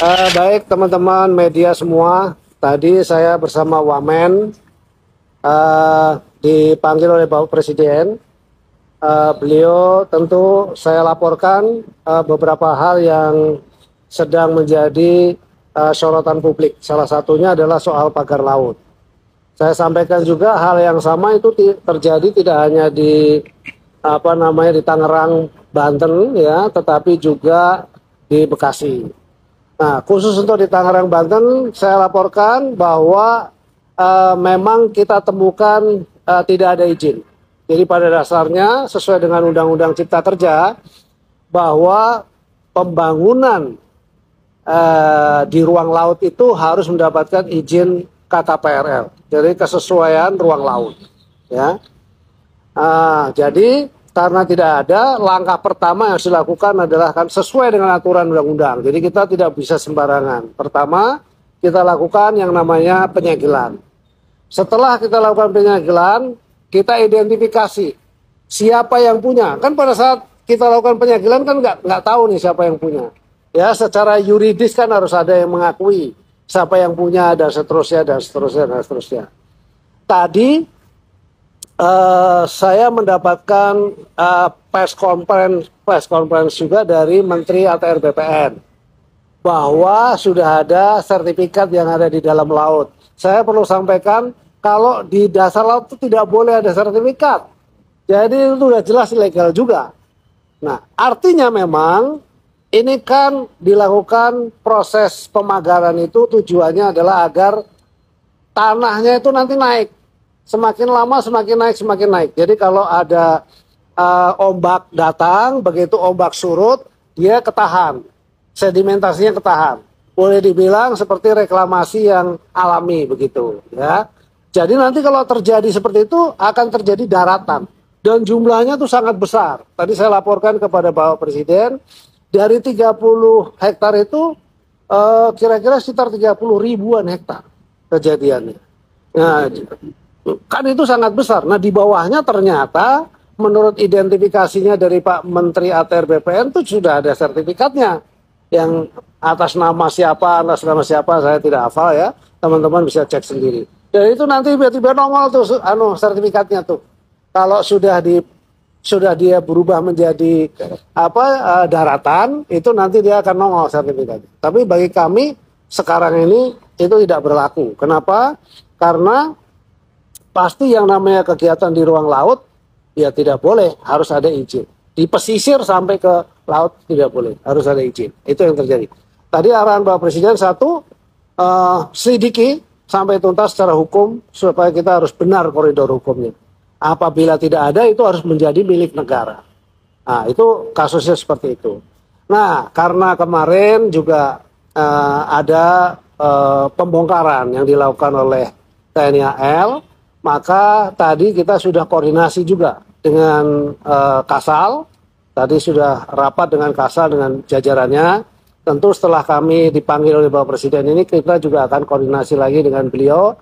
Baik teman-teman media semua, tadi saya bersama Wamen dipanggil oleh Bapak Presiden. Beliau tentu saya laporkan beberapa hal yang sedang menjadi sorotan publik. Salah satunya adalah soal pagar laut. Saya sampaikan juga hal yang sama itu terjadi tidak hanya di di Tangerang, Banten ya, tetapi juga di Bekasi. Nah, khusus untuk di Tangerang, Banten, saya laporkan bahwa memang kita temukan tidak ada izin. Jadi pada dasarnya sesuai dengan Undang-Undang Cipta Kerja bahwa pembangunan di ruang laut itu harus mendapatkan izin KKPRL. Jadi kesesuaian ruang laut. Ya. Jadi karena tidak ada, langkah pertama yang harus dilakukan adalah kan sesuai dengan aturan undang-undang. Jadi kita tidak bisa sembarangan. Pertama, kita lakukan yang namanya penyegelan. Setelah kita lakukan penyegelan, kita identifikasi siapa yang punya. Kan pada saat kita lakukan penyegelan kan nggak tahu nih siapa yang punya. Ya, secara yuridis kan harus ada yang mengakui siapa yang punya dan seterusnya dan seterusnya dan seterusnya. Tadi saya mendapatkan press conference juga dari Menteri ATR BPN bahwa sudah ada sertifikat yang ada di dalam laut. Saya perlu sampaikan kalau di dasar laut itu tidak boleh ada sertifikat. Jadi itu sudah jelas ilegal juga. Nah, artinya memang ini kan dilakukan proses pemagaran itu tujuannya adalah agar tanahnya itu nanti naik. Semakin lama semakin naik, semakin naik. Jadi kalau ada ombak datang, begitu ombak surut, dia ketahan. Sedimentasinya ketahan. Boleh dibilang seperti reklamasi yang alami begitu, ya. Jadi nanti kalau terjadi seperti itu akan terjadi daratan dan jumlahnya tuh sangat besar. Tadi saya laporkan kepada Bapak Presiden dari 30 hektar itu kira-kira sekitar 30 ribuan hektar kejadiannya. Nah, kan itu sangat besar. Nah, di bawahnya ternyata menurut identifikasinya dari Pak Menteri ATR BPN itu sudah ada sertifikatnya. Yang atas nama siapa saya tidak hafal ya. Teman-teman bisa cek sendiri. Dan itu nanti tiba-tiba nongol tuh sertifikatnya tuh. Kalau sudah dia berubah menjadi daratan, itu nanti dia akan nongol sertifikatnya. Tapi bagi kami sekarang ini itu tidak berlaku. Kenapa? Karena pasti yang namanya kegiatan di ruang laut ya tidak boleh, harus ada izin. Di pesisir sampai ke laut tidak boleh, harus ada izin. Itu yang terjadi. Tadi arahan Bapak Presiden satu, selidiki sampai tuntas secara hukum supaya kita harus benar koridor hukumnya. Apabila tidak ada itu harus menjadi milik negara. Nah, itu kasusnya seperti itu. Nah, karena kemarin juga ada pembongkaran yang dilakukan oleh TNI AL, maka tadi kita sudah koordinasi juga dengan Kasal. Tadi sudah rapat dengan Kasal dengan jajarannya. Tentu setelah kami dipanggil oleh Bapak Presiden ini kita juga akan koordinasi lagi dengan beliau.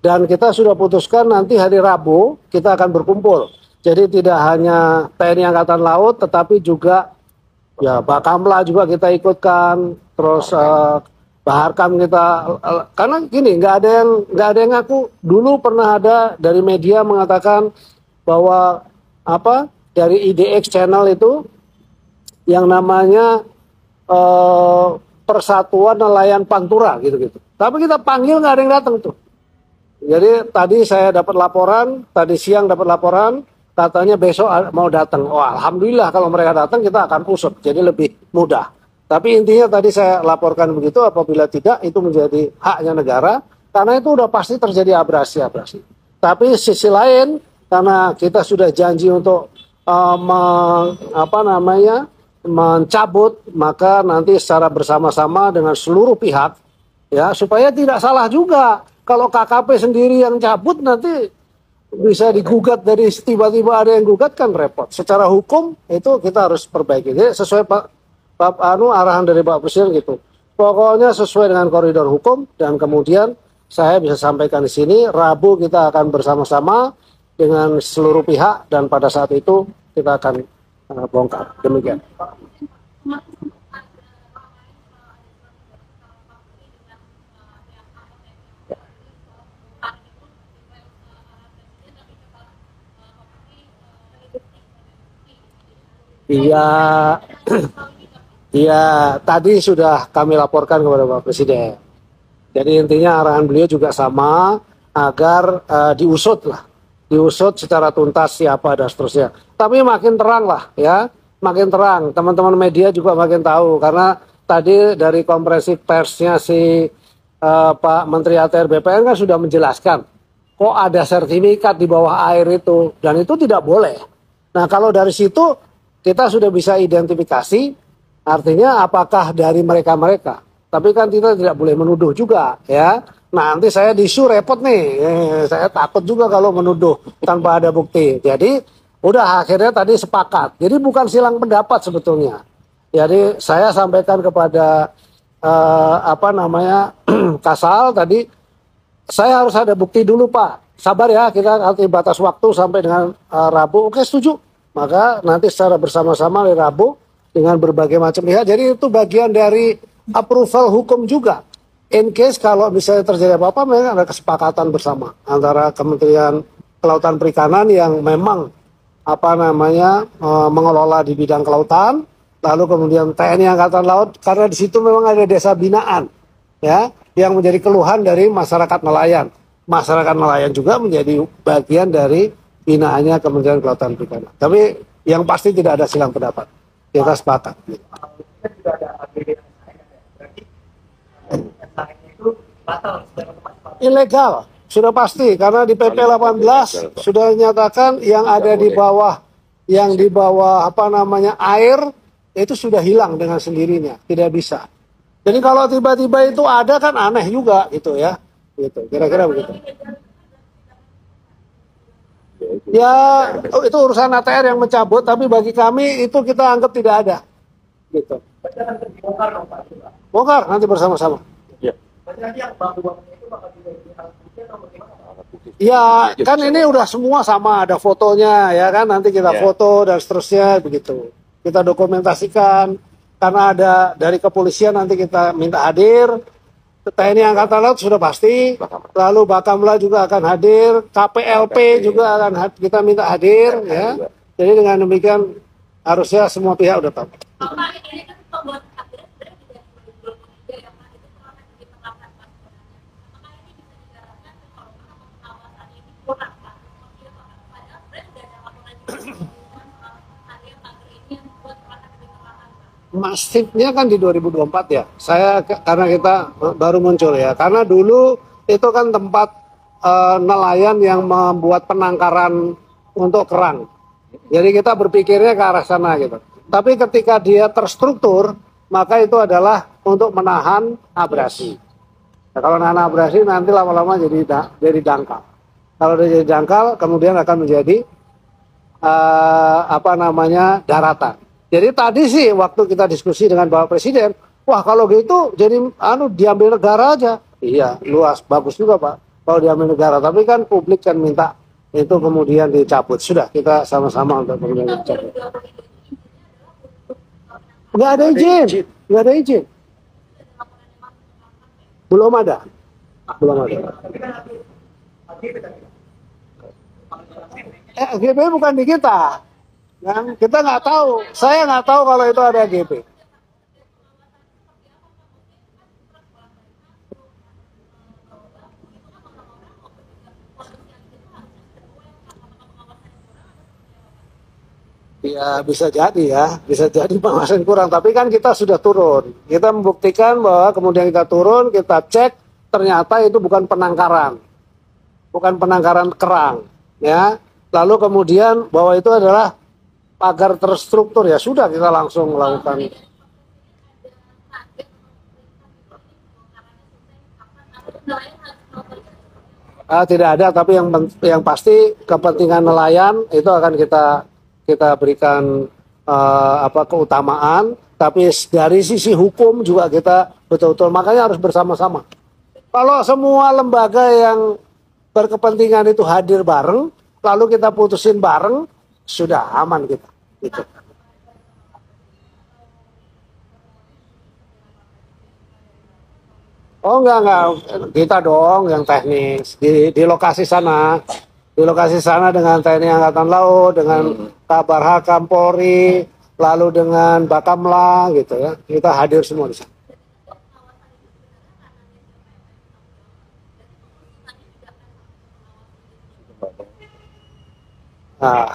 Dan kita sudah putuskan nanti hari Rabu kita akan berkumpul. Jadi tidak hanya TNI Angkatan Laut tetapi juga ya Bakamla juga kita ikutkan. Terus Baharkam kita, karena gini nggak ada yang ngaku. Dulu pernah ada dari media mengatakan bahwa dari IDX channel itu yang namanya Persatuan Nelayan Pantura gitu. Tapi kita panggil nggak ada yang datang tuh. Jadi tadi saya dapat laporan, tadi siang dapat laporan, katanya besok mau datang. Oh, alhamdulillah kalau mereka datang kita akan usut, jadi lebih mudah. Tapi intinya tadi saya laporkan begitu, apabila tidak itu menjadi haknya negara, karena itu udah pasti terjadi abrasi. Tapi sisi lain, karena kita sudah janji untuk mencabut, maka nanti secara bersama-sama dengan seluruh pihak, ya supaya tidak salah juga. Kalau KKP sendiri yang cabut nanti bisa digugat dari tiba-tiba ada yang gugat kan repot. Secara hukum itu kita harus perbaiki. Jadi sesuai arahan dari Pak Presiden gitu. Pokoknya sesuai dengan koridor hukum dan kemudian saya bisa sampaikan di sini Rabu kita akan bersama-sama dengan seluruh pihak dan pada saat itu kita akan bongkar. Demikian. Iya, iya. Tadi sudah kami laporkan kepada Bapak Presiden. Jadi intinya arahan beliau juga sama agar diusut lah, diusut secara tuntas siapa dan seterusnya. Tapi makin terang lah ya, makin terang. Teman-teman media juga makin tahu karena tadi dari konferensi persnya si Pak Menteri ATR BPN kan sudah menjelaskan kok ada sertifikat di bawah air itu dan itu tidak boleh. Nah kalau dari situ kita sudah bisa identifikasi artinya apakah dari mereka-mereka. Tapi kan kita tidak boleh menuduh juga ya. Nah, nanti saya disu repot nih. Saya takut juga kalau menuduh tanpa ada bukti. Jadi udah akhirnya tadi sepakat. Jadi bukan silang pendapat sebetulnya. Jadi saya sampaikan kepada apa namanya Kasal tadi, saya harus ada bukti dulu Pak. Sabar ya, kita nanti batas waktu sampai dengan Rabu. Oke setuju. Maka nanti secara bersama-sama hari Rabu dengan berbagai macam pihak. Jadi itu bagian dari approval hukum juga. In case kalau misalnya terjadi apa-apa, memang ada kesepakatan bersama antara Kementerian Kelautan Perikanan yang memang apa namanya mengelola di bidang kelautan, lalu kemudian TNI Angkatan Laut karena di situ memang ada desa binaan, ya, yang menjadi keluhan dari masyarakat nelayan. Masyarakat nelayan juga menjadi bagian dari binaannya Kementerian Kelautan Perikanan. Tapi yang pasti tidak ada silang pendapat. Kita sepakat. Ilegal, sudah pasti karena di PP 18 sudah dinyatakan yang ada di bawah apa namanya air itu sudah hilang dengan sendirinya, tidak bisa. Jadi kalau tiba-tiba itu ada kan aneh juga gitu ya. Gitu, kira-kira begitu. Ya, itu urusan ATR yang mencabut, tapi bagi kami itu kita anggap tidak ada. Gitu. Bongkar nanti bersama-sama. Ya, kan ini udah semua sama, ada fotonya ya kan, nanti kita foto dan seterusnya begitu. Kita dokumentasikan, karena ada dari kepolisian nanti kita minta hadir, TNI Angkatan Laut sudah pasti, lalu Bakamla juga akan hadir, KPLP juga akan kita minta hadir ya. Jadi dengan demikian harusnya semua pihak udah tahu. Masifnya kan di 2024 ya. Saya karena kita baru muncul ya. Karena dulu itu kan tempat nelayan yang membuat penangkaran untuk kerang. Jadi kita berpikirnya ke arah sana gitu. Tapi ketika dia terstruktur, maka itu adalah untuk menahan abrasi. Nah, kalau menahan abrasi nanti lama-lama jadi dangkal. Kalau dia jadi dangkal, kemudian akan menjadi apa namanya daratan. Jadi tadi sih waktu kita diskusi dengan Bapak Presiden, wah kalau gitu jadi diambil negara aja. Iya, luas, bagus juga Pak kalau diambil negara. Tapi kan publik kan minta itu kemudian dicabut. Sudah kita sama-sama untuk kemudian dicabut. Nggak ada izin, nggak ada izin. Belum ada, belum ada. GP bukan di kita. Kan? Kita nggak tahu, saya nggak tahu kalau itu ada GP. Ya bisa jadi ya, bisa jadi pengawasan kurang. Tapi kan kita sudah turun, kita membuktikan bahwa kemudian kita turun, kita cek, ternyata itu bukan penangkaran kerang, ya. Lalu kemudian bahwa itu adalah pagar terstruktur, ya sudah kita langsung melakukan. Tidak ada, tapi yang pasti kepentingan nelayan itu akan kita berikan keutamaan, tapi dari sisi hukum juga kita betul-betul, makanya harus bersama-sama. Kalau semua lembaga yang berkepentingan itu hadir bareng, lalu kita putusin bareng, sudah aman kita. Gitu. Oh enggak, kita dong yang teknis di lokasi sana. Di lokasi sana dengan TNI Angkatan Laut, dengan Kabar Hakam Polri, lalu dengan Bakamla gitu ya, kita hadir semua di sana. Nah,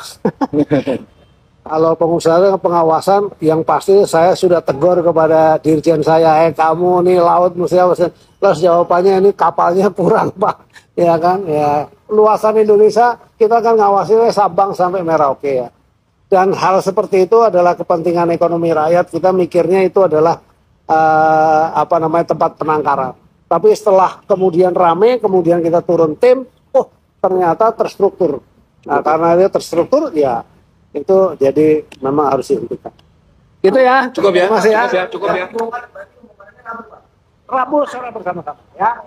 kalau pengusaha pengawasan yang pasti saya sudah tegur kepada dirjen saya, kamu nih laut mesti awasin. Terus jawabannya ini kapalnya kurang Pak, ya kan? Ya luasan Indonesia kita kan ngawasi Sabang sampai Merauke ya. Dan hal seperti itu adalah kepentingan ekonomi rakyat. Kita mikirnya itu adalah apa namanya tempat penangkaran. Tapi setelah kemudian rame, kemudian kita turun tim, oh ternyata terstruktur. Nah karena dia terstruktur ya itu jadi memang harus dihentikan. Gitu ya. Cukup ya. Masih ya. Cukup ya. Rabu sore bersama-sama ya.